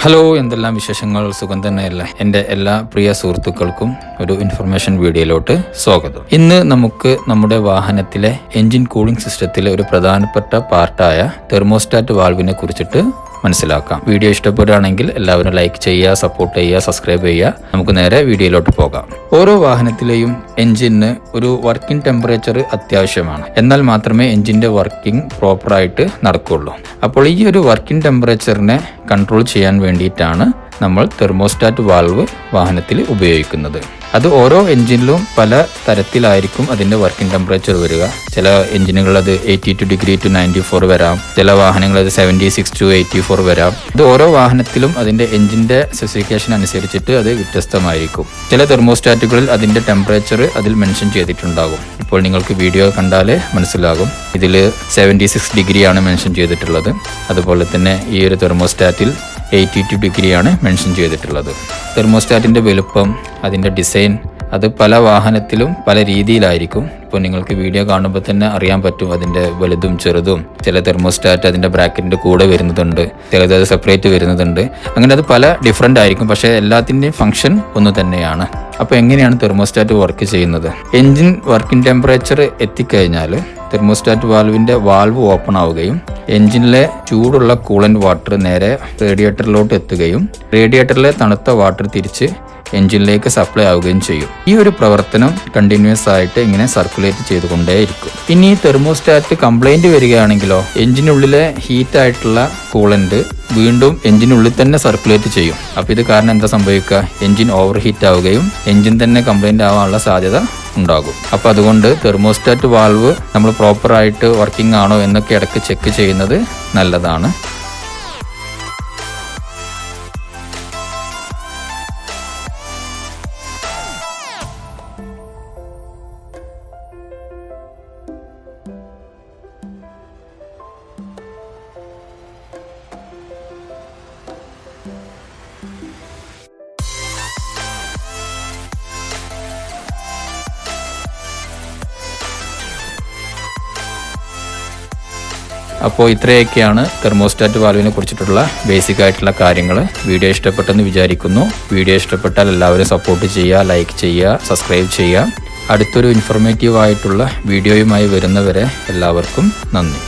Hello, എന്തെല്ലാം വിശേഷങ്ങൾ? സുഖം തന്നെയല്ലേ? എൻ്റെ എല്ലാ പ്രിയ സുഹൃത്തുക്കൾക്കും ഒരു ഇൻഫർമേഷൻ വീഡിയോയിലോട്ട് സ്വാഗതം. ഇന്ന് നമുക്ക് നമ്മുടെ വാഹനത്തിലെ എൻജിൻ കൂളിംഗ് സിസ്റ്റത്തിലെ ഒരു പ്രധാനപ്പെട്ട പാർട്ടായ തെർമോസ്റ്റാറ്റ് വാൾവിനെ കുറിച്ചിട്ട് മനസ്സിലാക്കാം. വീഡിയോ ഇഷ്ടപ്പെടുകയാണെങ്കിൽ എല്ലാവരും ലൈക്ക് ചെയ്യുക, സപ്പോർട്ട് ചെയ്യുക, സബ്സ്ക്രൈബ് ചെയ്യുക. നമുക്ക് നേരെ വീഡിയോയിലോട്ട് പോകാം. ഓരോ വാഹനത്തിലെയും എൻജിന് ഒരു വർക്കിംഗ് ടെമ്പറേച്ചർ അത്യാവശ്യമാണ്. എന്നാൽ മാത്രമേ എൻജിന്റെ വർക്കിംഗ് പ്രോപ്പറായിട്ട് നടക്കുള്ളൂ. അപ്പോൾ ഈ ഒരു വർക്കിംഗ് ടെമ്പറേച്ചറിനെ കൺട്രോൾ ചെയ്യാൻ വേണ്ടിയിട്ടാണ് നമ്മൾ തെർമോസ്റ്റാറ്റ് വാൾവ് വാഹനത്തിൽ ഉപയോഗിക്കുന്നത്. അത് ഓരോ എൻജിനിലും പല തരത്തിലായിരിക്കും അതിന്റെ വർക്കിംഗ് ടെമ്പറേച്ചർ വരിക. ചില എൻജിനുകൾ അത് 82 ഡിഗ്രി ടു 94 വരാം, ചില വാഹനങ്ങൾ അത് 76 ടു 84 വരാം. ഇത് ഓരോ വാഹനത്തിലും അതിന്റെ എൻജിന്റെ സ്പെസിഫിക്കേഷൻ അനുസരിച്ചിട്ട് അത് വ്യത്യസ്തമായിരിക്കും. ചില തെർമോസ്റ്റാറ്റുകളിൽ അതിന്റെ ടെമ്പറേച്ചർ അതിൽ മെൻഷൻ ചെയ്തിട്ടുണ്ടാകും. ഇപ്പോൾ നിങ്ങൾക്ക് വീഡിയോ കണ്ടാലേ മനസ്സിലാകും. ഇതിൽ 76 ഡിഗ്രിയാണ് മെൻഷൻ ചെയ്തിട്ടുള്ളത്. അതുപോലെ തന്നെ ഈ ഒരു തെർമോസ്റ്റാറ്റിൽ 82 ഡിഗ്രിയാണ് മെൻഷൻ ചെയ്തിട്ടുള്ളത്. തെർമോസ്റ്റാറ്റിന്റെ വലുപ്പം, അതിന്റെ ഡിസൈൻ, അത് പല വാഹനത്തിലും പല രീതിയിലായിരിക്കും. ഇപ്പോൾ നിങ്ങൾക്ക് വീഡിയോ കാണുമ്പോൾ തന്നെ അറിയാൻ പറ്റും അതിന്റെ വലുതും ചെറുതും. ചില തെർമോസ്റ്റാറ്റ് അതിന്റെ ബ്രാക്കറ്റിന്റെ കൂടെ വരുന്നതുണ്ട്, ചിലത് അത് സെപ്പറേറ്റ് വരുന്നതുണ്ട്. അങ്ങനെ അത് പല ഡിഫറെന്റ് ആയിരിക്കും. പക്ഷേ എല്ലാത്തിൻ്റെയും ഫംഗ്ഷൻ ഒന്ന് തന്നെയാണ്. അപ്പോൾ എങ്ങനെയാണ് തെർമോസ്റ്റാറ്റ് വർക്ക് ചെയ്യുന്നത്? എൻജിൻ വർക്കിംഗ് ടെമ്പറേച്ചർ എത്തിക്കഴിഞ്ഞാൽ തെർമോസ്റ്റാറ്റ് വാൽവിന്റെ വാൽവ് ഓപ്പൺ ആവുകയും എൻജിനിലെ ചൂടുള്ള കൂളന്റ് വാട്ടർ നേരെ റേഡിയേറ്ററിലോട്ട് എത്തുകയും റേഡിയേറ്ററിലെ തണുത്ത വാട്ടർ തിരിച്ച് എൻജിനിലേക്ക് സപ്ലൈ ആവുകയും ചെയ്യും. ഈ ഒരു പ്രവർത്തനം കണ്ടിന്യൂസ് ആയിട്ട് ഇങ്ങനെ സർക്കുലേറ്റ് ചെയ്തുകൊണ്ടേയിരിക്കും. ഇനി ഈ തെർമോസ്റ്റാറ്റ് കംപ്ലൈന്റ് വരികയാണെങ്കിലോ എൻജിനുള്ളിലെ ഹീറ്റ് ആയിട്ടുള്ള കൂളന്റ് വീണ്ടും എൻജിനുള്ളിൽ തന്നെ സർക്കുലേറ്റ് ചെയ്യും. അപ്പോൾ ഇത് കാരണം എന്താ സംഭവിക്കുക? എൻജിൻ ഓവർ ഹീറ്റ് ആവുകയും എൻജിൻ തന്നെ കംപ്ലൈന്റ് ആവാനുള്ള സാധ്യത ഉണ്ടാകും. അപ്പോൾ അതുകൊണ്ട് തെർമോസ്റ്റാറ്റ് വാൾവ് നമ്മൾ പ്രോപ്പറായിട്ട് വർക്കിംഗ് ആണോ എന്നൊക്കെ ഇടയ്ക്ക് ചെക്ക് ചെയ്യുന്നത് നല്ലതാണ്. അപ്പോൾ ഇത്രയൊക്കെയാണ് തെർമോസ്റ്റാറ്റ് വാൽവിനെ കുറിച്ചിട്ടുള്ള ബേസിക് ആയിട്ടുള്ള കാര്യങ്ങൾ. വീഡിയോ ഇഷ്ടപ്പെട്ടെന്ന് വിചാരിക്കുന്നു. വീഡിയോ ഇഷ്ടപ്പെട്ടാൽ എല്ലാവരും സപ്പോർട്ട് ചെയ്യുക, ലൈക്ക് ചെയ്യുക, സബ്സ്ക്രൈബ് ചെയ്യുക. അടുത്തൊരു ഇൻഫോർമേറ്റീവ് ആയിട്ടുള്ള വീഡിയോയുമായി വരുന്നവരെ എല്ലാവർക്കും നന്ദി.